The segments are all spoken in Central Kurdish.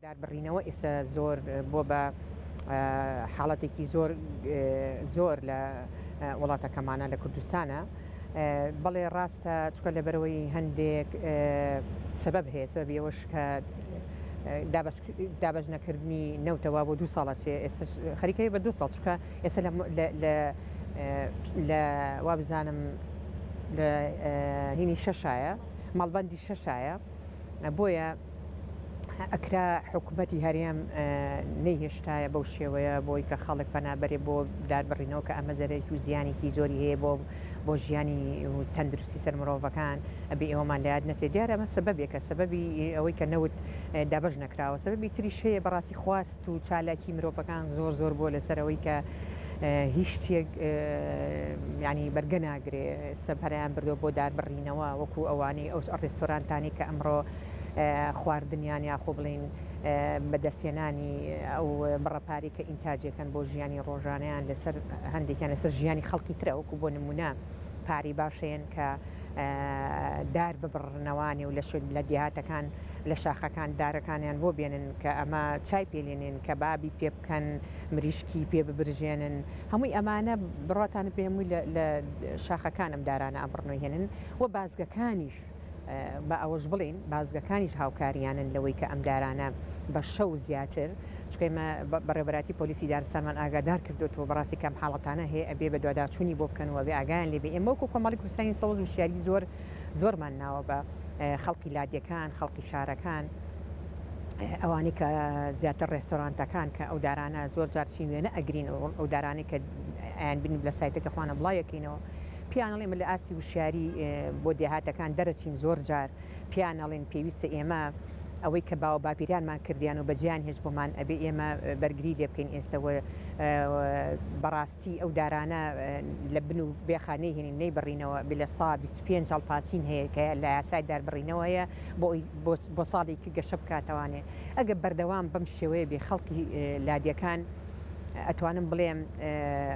داربڕینەوە ئێستا زۆر بۆ بە حاڵەتێکی زۆر لە وڵاتەکەمانە لە کوردستانە بەڵێ ڕاستە چکە لەبەرەوەی هەندێک سبب هەیە سبەبی ئەوەش کە دابەش نەکردنی نەوتەوە بۆ 2 ساڵە چێ ئێستا خەریکەوی بە 2 ساڵ چکە ئێستا لە وا بزانم لە هینی شەشایە ماڵبەندی شەشایە بۆیە ئەکرا حکوومەتی هەریەم نەیهێشتایە بەو شێوەیە بۆی کە خەڵک پەنابەرێ بۆ داربڕینەوە کە ئەمە زەرێکی و زیانێکی زۆری هەیە بۆ ژیانی تەندروستی سەر مرۆڤەکان ئەبێ ئێوەمان لە یاد نەچێت دیارە ئەمە سەبەبێکە سەبەبی ئەوەی کە نەوت دابەش نەکراوە سەبەبی تریش هەیە بەڕاستی خواست و چالاکی مرۆڤەکان زۆر بۆ لەسەرەوەی کە هیچ شتێک ینی بەرگە ناگرێ سەپەریان بردو بۆ داربڕینەوە وەکو ئەوانەی ئەو ڕێستۆرانتانی کە ئەمڕۆ خواردنیان یاخۆ بڵین بەدەستێنانی ئەو بڕەپاری کە ئینتاجەکەن بۆ ژیانی ڕۆژانیان لەسەر هەندێکیان لەسەر ژیانی خەڵکی ترە وەکو بۆ نمونە پاری باشێن کە دار ببڕنەوانی و لە دیهاتەکان لە شاخەکان دارەکانیان بۆ بێنن کە ئەمە چای پێلێنن کە بابی پێ بکەن مریشکی پێ ببرژێنن هەمووی ئەمانە بڕاتان پێ هەمووی لە شاخەکانم دارانە ئەمڕنەوەهێنن و بازگەکانیش بە ئەوەش بڵین بازگەکانیش هاوکاریانن لەوەی کە ئەم دارانە بە شەو زیاتر چکەمە بەڕێبەراتی پۆلیسی دارستانمان ئاگادار کردوەوە بەڕاستی کەم حاڵەتانە هەیە ئەبێ بە دوواداچوونی بۆ بکەنەوە بێ ئاگایان لێبێ ئێمە وەکو کۆمەڵی کوردستانی سەوز و شیاری زۆرمان ناوە بە خەڵکی لادیەکان خەڵکی شارەکان ئەوانی کە زیاتر ڕێستۆرانتەکان کە ئەو دارانە زۆر جارچی وێنە ئەگرین ئەو دارانی کە ئایان بین لە سایتەکە خوانە بڵایەکەینەوە پیانەڵێمە لە ئاسی وشیاری بۆ دێهاتەکان دەرەچین زۆر جار پیانەڵێن پێویستە ئێمە ئەوەی کە باوە باپیرانمان کردیان و بەجیان هێش بۆمان ئەبێ ئێمە بەرگری لێ بکەین ئێسەوە بەڕاستی ئەو دارانە لە بن و بێخانەی هێنین نەیبڕینەوە بێ لە سا 25 هەڵپاچین هەیە کە لە یاسای داربڕینەوەیە بۆ ساڵێکی گەشە بکاتەوانێ ئەگە بەردەوام بەم شێوەیە بێ خەڵکی لادیەکان ئەتوانم بڵێم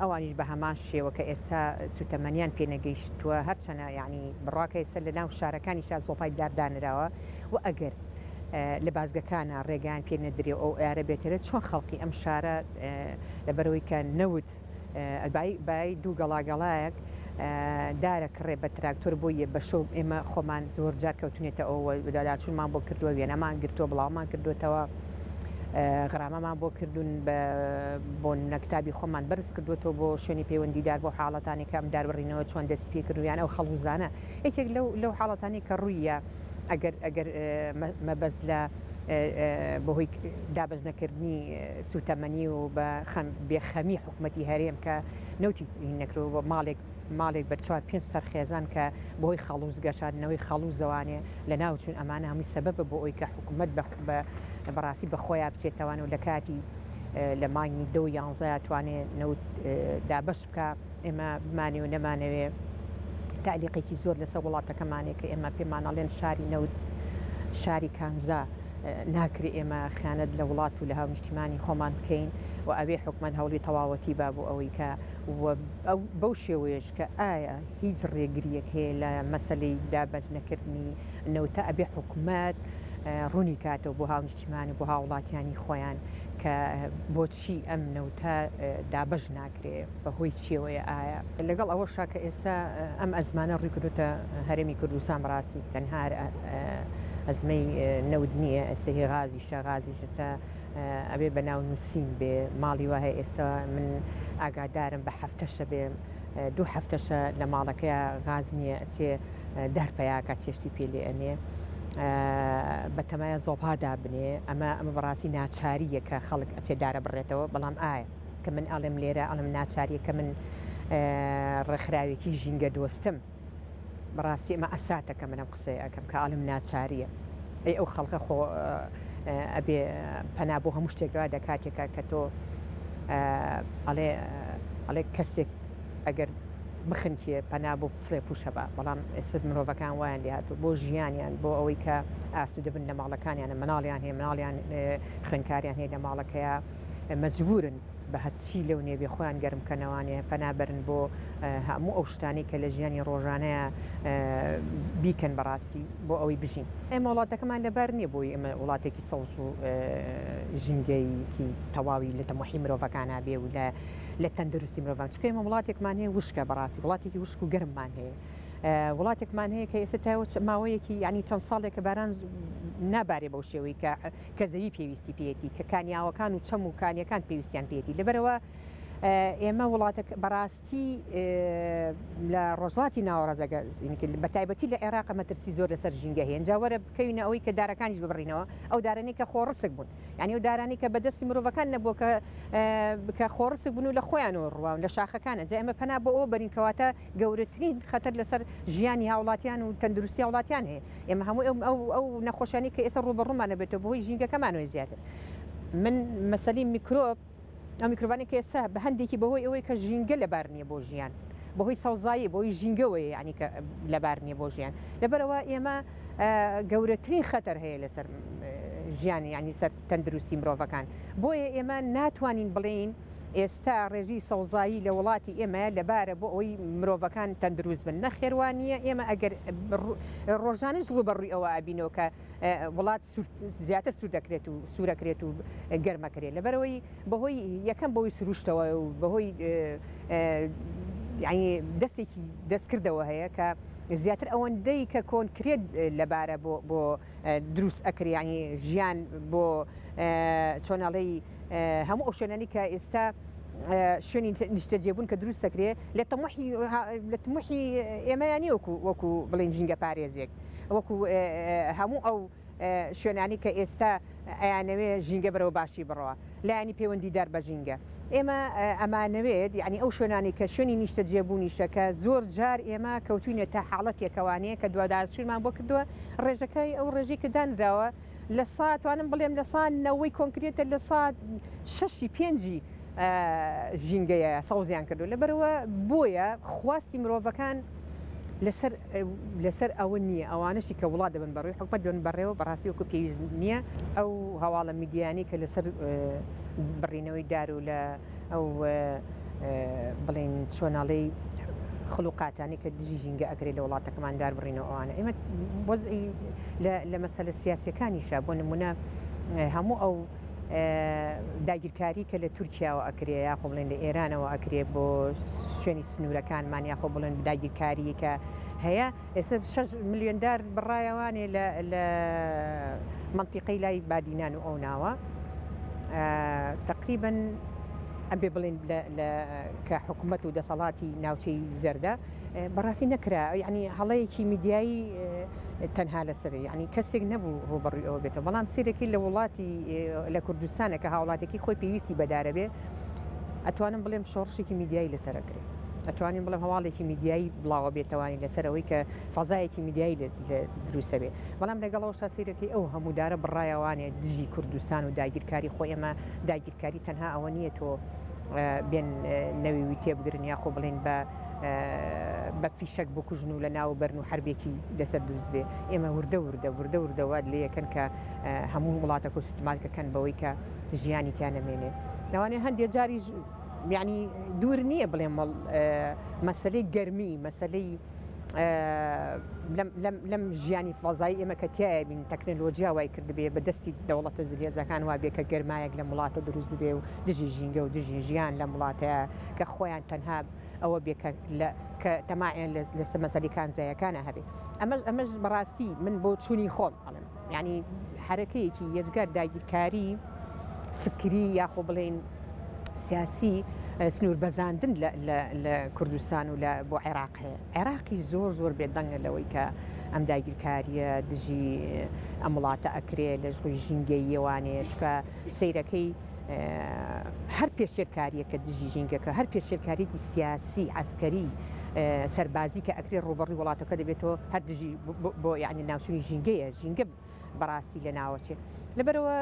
ئەوانیش بە هەمان شێوە کە ئێستا سوتەمەنیان پێنەگەیشتووە هەرچەنە ینی بڕاکە ئێستا لە ناو شارەکانی شار زۆپای داردانراوە و ئەگەر لە بازگەکانە ڕێگەیان پێ نەدرێ ئەو ئارە بێتێرە چۆن خەڵکی ئەم شارە لەبەرەوەی کە نەوت بای دوو گەڵاگەڵایەک دارە کڕێ بە تراکتۆر بۆیە بە شەو ئێمە خۆمان زۆر جار کەوتونێتە ئەوە داداچوونمان بۆ کردووە وێنەمان گرتووە بڵاومان کردوێتەوە غرامەمان بۆ کردوون بۆ نەکتابی خۆمان بەرز کردوێتەوە بۆ شوێنی پەیوەندیدار بۆ حاڵەتانی کە ئەم داربڕینەوە چۆن دەست پێ کردویان ئەو خەڵوزانە یەکێک لەو حاڵەتانی کە ڕوویە ئەگەر مەبەست لە بەهۆی دابەزنەکردنی سوتەمەنی و بە بێخەمی حکوومەتی هەرێم کە نەوتی نەکرەوە ماڵێک بە 4-5 سەرخێزان کە بۆی خەڵوز گەشاندنەوەی خەڵوزەوانێ لە ناوچوون ئەمانە هەمووی سەبەبە بۆ ئەوی کە حکوومەت بەڕاستی بە خۆیان بچێتەوان و لە کاتی لە مانگی 2-11 توانێت نەوت دابەش بکە ئێمە بمانێ و نەمانەوێ تعلیقێکی زۆر لەسەر وڵاتەکەمانێک کە ئێمە پێمانەڵێن شاری نەوت شاری کانزا ناکرێ ئێمە خیانەت لە وڵات و لە هاونیشتیمانی خۆمان بکەین و ئەوێ حکومەت هەوڵی تەواوەتی با بۆ ئەوەی کە بەو شێوەیەش کە ئایا هیچ ڕێگریەک هەیە لە مەسەلەی دابەج نەکردنی نەوتە ئەبێ حکومەت ڕوونی کاتەوە بۆ هاونیشتیمانی بۆ هاوڵاتیانی خۆیان کە بۆچی ئەم نەوتە دابەش ناکرێ بەهۆی چێوەیە ئایا لەگەڵ ئەوە شاکە ئێستا ئەم ئەزمانە ڕوویکردوتە هەرێمی کوردستان بەڕاستی تەنها ئەزمەی نەود نییە ئەسەهی غازیشە ئەبێ بە ناو نووسین بێ ماڵی وهەیە ئێستا من ئاگادارم بە هەفتەشە بێ 2 هەفتەشە لە ماڵەکەی غاز نییە ئەچێ دەرپەیاکە چێشتی پێ لێ ئەنێ بەتەمایە زۆپادا بنێ ئەمە بەڕاستی ناچاریە کە خەڵک ئەچێ دارە بڕێتەوە بەڵام ئایا کە من ئەڵێم لێرە ئەڵم ناچاریە کە من ڕێکخراوێکی ژینگە دۆستم بەڕاستی ئەمە ئەساتەکە منەم قسەی ئەەکەم کە ئاڵم ناچاریە ئەو خەڵکە خۆ ئەبێ پەنا بۆ هەموو شتێکرا دەکاتێکە کە تۆ ئەڵێ کەسێک ئەگەر بخنکێ پەنا بۆ بچڵێ پوشە بە بەڵام ئێستا مرۆڤەکان وایان لێهاتوو بۆ ژیانیان بۆ ئەوەی کە ئاسوودە بن لە ماڵەکانیانە مناڵیان هەیە مناڵیان خوێندکاریان هەیە لە ماڵەکەیە مەجبورن بە هەچی لەو نێبێ خۆیان گەرمکەنەوانێ پەنابەرن بۆ هەموو ئەو شتانی کە لە ژیانی ڕۆژانەیە بیکەن بەڕاستی بۆ ئەوەی بژین. ئێمە وڵاتەکەمان لەبەر نییە بۆی ئەمە وڵاتێکی سەوز و ژینگەیکی تەواوی لە تەمەحی مرۆڤەکانە بێ و لە تەندروستی مرۆڤان چکە ئێمە وڵاتێکمان هەیە وشکە بەڕاستی وڵاتێکی وشک و گەرممان هەیە. وڵاتێکمان هەیە کە ئێستا ماوەیەکی ینی چەند ساڵێک کە باران نابارێ بەو شێوەی کە زەوی پێویستی پێێتی کە کانیاوەکان و چەم و کانیەکان پێویستیان پێێتی لەبەرەوە ئێمە وڵاتە بەڕاستی لە ڕۆژڵاتی ناوەڕازەگە بە تایبەتی لە عێراق مەترسی زۆر لەسەر ژینگە هەیە جاوەرە بکەوینە ئەوەی کە دارەکانیش ببڕینەوە ئەو دارانی کە خۆڕسک بوون ینی ئەو دارانی کە بەدەستی مرۆڤەکان نەبووە کە خۆڕسک بوون و لە خۆیانەوە ڕواون لە شاخەکانە جا ئێمە پەنا بۆ ئەوە بەرینکەواتە گەورەترین خەتەر لەسەر ژیانی هاوڵاتیان و تەندروستی وڵاتیان هەیە ئێمە هەموو ئەو نەخۆشیانی کە ئێستا ڕوبەڕوومانە بێتەوە بەهۆی ژینگەکەمانەوەی زیاتر من مەسەلی میکرۆب ئەو میکرۆبانی کە ئێستا بە هەندێکی بەهۆی ئەوەی کە ژینگە لەبار نییە بۆ ژیان بەهۆی سەوزایی بۆی ژینگەوەی ینی کە لەبار نییە بۆ ژیان لەبەرەوە ئێمە گەورەترین خەتەر هەیە لەسەر ژیانی ینی سەر تەندروستی مرۆڤەکان بۆیە ئێمە ناتوانین بڵین ئێستا ڕێژی سەوزایی لە وڵاتی ئێمە لەبارە بۆ ئەوی مرۆڤەکان تەندروست بن نەخێوانیە ئێمە ئەگەر ڕۆژانش ڕوبەڕووی ئەوە ئابینەوە کە وڵات زیاتر سوور دەکرێت و سوورەکرێت و گەرمەکرێت لەبەرەوەی بەهۆی یەکەم بۆی سروشتەوە و بەهۆی دەستێکی دەستکردەوە هەیە کە زیاتر ئەوەندەی کە کۆنکرێت لەبارە بۆ دروست ئەکریانی ژیان بۆ چۆناڵی هەموو ئەو شوێنانی کە ئێستا شوێنی نیشتەجێبوون کە دروست دەکرێ لە تەموحی ئێمەیانی وەکو بڵین ژینگە پارێزێک وەکو هەموو ئەو شوێنانی کە ئێستا ئەیانەوێ ژینگە بەرەوە باشی بڕەوە لایانی پەیوەندیدار بە ژینگە ئێمە ئەمانەوێت ینی ئەو شوێنانی کە شوێنی نیشتەجێبوونیشەکە زۆر جار ئێمە کەوتوینە تا حاڵەتێکەوانەیە کە دووادارچوونمان بۆ کردووە ڕێژەکەی ئەو ڕێژی کە دانراوە لە ساتوانم بڵێم لە سانەوەی کۆنکرێتە لە سات 6-5 ژینگەیە سەوزیان کردو لەبەرەوە بۆیە خواستی مرۆڤەکان لەسەر ئەوە نییە ئەوانشی کە وڵات دەبن بەڕووی حکومەت دەبن بەڕێوە بەڕاستی وەکو پێویست نییە ئەو هەواڵە میدیانی کە لەسەر بڕینەوەی دار و لە ئەو بڵێن چۆناڵی خلوقاتانی کە دژی ژینگە ئەگرێت لە وڵاتەکەمان دار بڕینەوە ئەوانە ئێمە وەزئی لە مەسەلە سیاسیەکانیشە بۆ نمونە هەموو ئەو داگیرکاری کە لە تورکیاوە ئەکرێ یاخۆ بڵێن لە ئێرانەوە ئەکرێ بۆ شوێنی سنوورەکانمان یاخۆ بڵێن داگیرکاری کە هەیە ئێستا 6 ملیۆندار بڕایەوانێ لە منتیقەی لای بادینان و ئەو ناوە تقریباً ئەبێ بڵێن کە حکوومەت و دەسەڵاتی ناوچەی زەردە بەڕاستی نەکرا ینی هەڵەیەکی میدیایی تەنها لەسەر ینی کەسێک نەبوو ڕوبەڕووی ئەوە بێتەوە بەڵام سیرەکی لە وڵاتی لە کوردستانە کە هاوڵاتێکی خۆی پێویستی بەدارە بێ ئەتوانم بڵێم شۆڕشێکی میدیایی لەسەرەکرێت ئەتوانین بڵێم هەواڵێکی میدیایی بڵاوە بێتەوانی لەسەرەوەی کە فەزایەکی میدیایی لە دروستە بێ بەڵام لەگەڵەوە شاسیرەکەی ئەو هەموودارە بڕایەوانێ دژی کوردستان و داگیرکاری خۆی ئەمە داگیرکاری تەنها ئەوە نییە تۆ بێن نەویوی تێبگرن یاخۆ بڵێن بە فیشک بکوژن و لە ناو بەرن و هەربێکی دەسەر دروست بێ ئێمە وردەوردەوە لێ یەکەن کە هەموو وڵاتە کە سوتمالکەکەن بەوەی کە ژیانی تیانەمێنێ ناوانێ هەندێک جاری یعنی دوور نییە بڵێم مەسلەی گەرمی مەسلەی لەم ژیانی فەزایی ئێمە کە تایە بین تەکنەلۆجیا وای کردبێ بە دەستی دەوڵەتە زلێزەکان وا بێ کە گەرمایەک لە وڵاتە دروست بێ و دژی ژینگە و دژی ژیان لە وڵاتەیە کە خۆیان تەنها ئەوە بێ کە تەماعیان لە مەسەلیکان زایەکانە هەبێ ئەمەش بەڕاستی من بۆ چوونی خۆم ئەڵێم ینی حرەکەیەکی یەزگار داگیرکاری فکری یاخۆ بڵێن سیاسی سنوور بەزاندن لە کوردستان و بۆ عێراق هەیە عێراقی زۆر بێدەنگە لەوەی کە ئەم داگیرکاریە دژی ئەم وڵاتە ئەکرێ لە ژووی ژینگەیەوانێ چکە سەیرەکەی هەر پێشێرکاریە کە دژی ژینگەکە هەر پێشێرکاریەکی سیاسی عسکەری سەربازی کە ئەکرێ ڕوبەڕووی وڵاتەکە دەبێتەوە هەر دژی بۆ یعنی ناوچوونی ژینگەیە ژینگە بەڕاستی لە ناوەچێ لەبەرەوە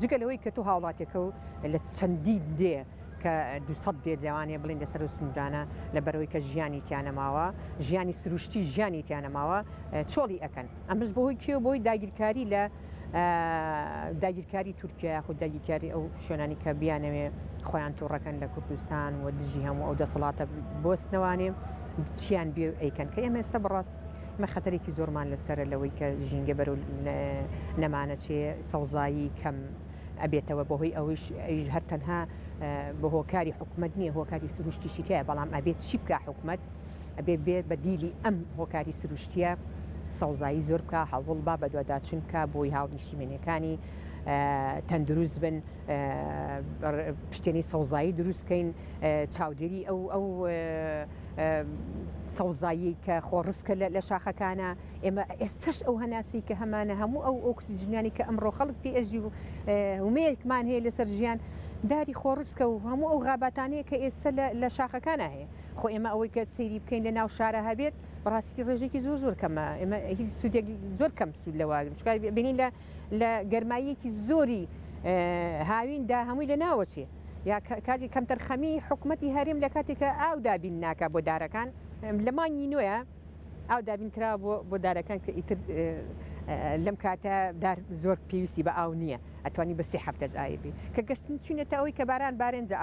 جگەلەوەی کە تۆ هاوڵاتێکە و لە چەندی دێ کە 200 دێ لەوانێ بڵین لەسەر و سنوورانە لەبەرەوەی کە ژیانی تیانەماوە ژیانی سروشتی ژیانی تیانەماوە چۆڵی ئەەکەن ئەمەش بەهۆی کێ بۆی داگیرکاری لە داگیرکاری تورکیا خود داگیرکاری ئەو شوێنانی کە بیانەوێ خۆیان تووڕەکەن لە کوردستان و دژی هەموو ئەو دەسەڵاتە بۆستنەوانێ چیان بێ ئەیکەن کە ئێمە ئێستا بەڕاست مە خەتەرێکی زۆرمان لەسرە لەوەی کە ژینگە بەرەو نەمانە چێ سەوزایی کەم ئەبێتەوە بەهۆی ئەویش هەر تەنها بە هۆکاری حکومت نییە هۆکاری سروشتیشی تایە بەڵام ئەبێت چی بکە حکومت ئەبێ بێت بە دیلی ئەم هۆکاری سروشتیە سەوزایی زۆر بکە هەڵوڵ با بە دوواداچون بکە بۆی هاونیشتیمێنەکانی تەندروست بن پشتێنی سەوزایی دروستکەین چاودێری ئەو سەوزایی کە خۆڕستکە لە شاخەکانە ئێمە ئێستش ئەو هەناسی کە هەمانە هەموو ئەو ئۆکسیجنیانی کە ئەمڕۆ خەڵک پێژی و ومەیەکمان هەیە لەسەر ژیان داری خۆڕستکە و هەموو ئەو غاباتانەیە کە ئێستا لە شاخەکانە هەیە خۆ ئێمە ئەوەی کە سەیری بکەین لە ناو شارە هەبێت بەڕاستی ڕێژێکی زۆر کەمە ئێمە هیچ سوودێک زۆر کەم سوود لەواگرن بینین لە گەرماییەکی زۆری هاویندا هەمووی لە ناوەچێ یا کاتی کەمتەرخەمی حکوومەتی هەرێم لە کاتێکە ئاو دابین ناکە بۆ دارەکان لە مانگی نوێە ئاو دابین کرا بۆ دارەکان کە ئیتر لەم کاتە دار زۆر پێویستی بە ئاو نییە ئەتوانی بە 3 هەفتەش ئایبی کە گەشتن چونێتە ئەوەی کە باران بارێنجە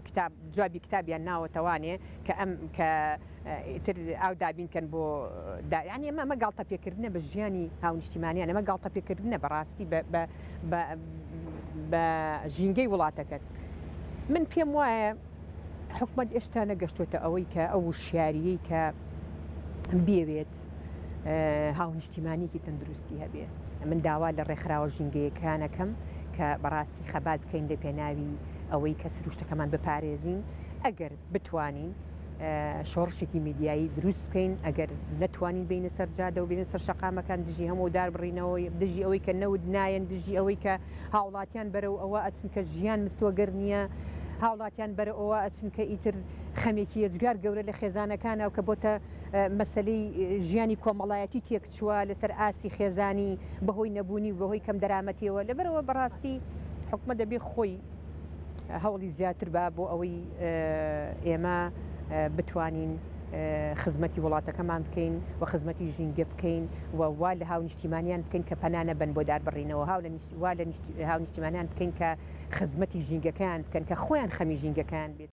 کتاب جوابی کتابیان ناوەتەوانێ کە ئەم کە ئیتر ئاو دابینکەن بۆ ینی ئەمە ئەمە گاڵتە پێکردنە بە ژیانی هاونیشتیمانیان ئەمە گاڵتە پێکردنە بەڕاستی بە ژینگەی وڵاتەکەت من پێم وایە حکومەت ئێشتا نەگەشتوتە ئەوەی کە ئەو شیاریەی کە بێوێت هاونیشتیمانیکی تەندروستی هەبێ من داوا لە ڕێکخراوە ژینگەیەکانەکەم کە بەڕاستی خەبات بکەین لە پێناوی ئەوەی کە سروشتەکەمان بپارێزین ئەگەر بتوانین شۆڕشێکی میدیایی دروست بکەین ئەگەر نەتوانین بینە سەر جادە و بینە سەر شەقامەکان دژی هەموو دار بڕینەوەی دژی ئەوەی کە نەود نایەن دژی ئەوەی کە هاوڵاتیان بەرەو ئەوە ئەچن کە ژیان مستوەگەر نییە هاوڵاتیان بەرە ئەوە ئەچن کە ئیتر خەمێکی ئەجگار گەورە لە خێزانەکانە و کە بۆتە مەسلەی ژیانی کۆمەڵایەتی تێکچووە لەسەر ئاسی خێزانی بەهۆی نەبوونی و بەهۆی کەم دەرامەتیەوە لەبەرەوە بەڕاستی حکومەت دەبێ خۆی هەوڵی زیاتر بە بۆ ئەوەی ئێمە بتوانین خزمەتی وڵاتەکەمان بکەین و خزمەتی ژینگە بکەین و وا لە هاونیشتیمانیان بکەین کە پەنانە بن بۆ داربڕینەوە وا لە هاونیشتیمانیان بکەین کە خزمەتی ژینگەکان بکەن کە خۆیان خەمی ژینگەکان بێت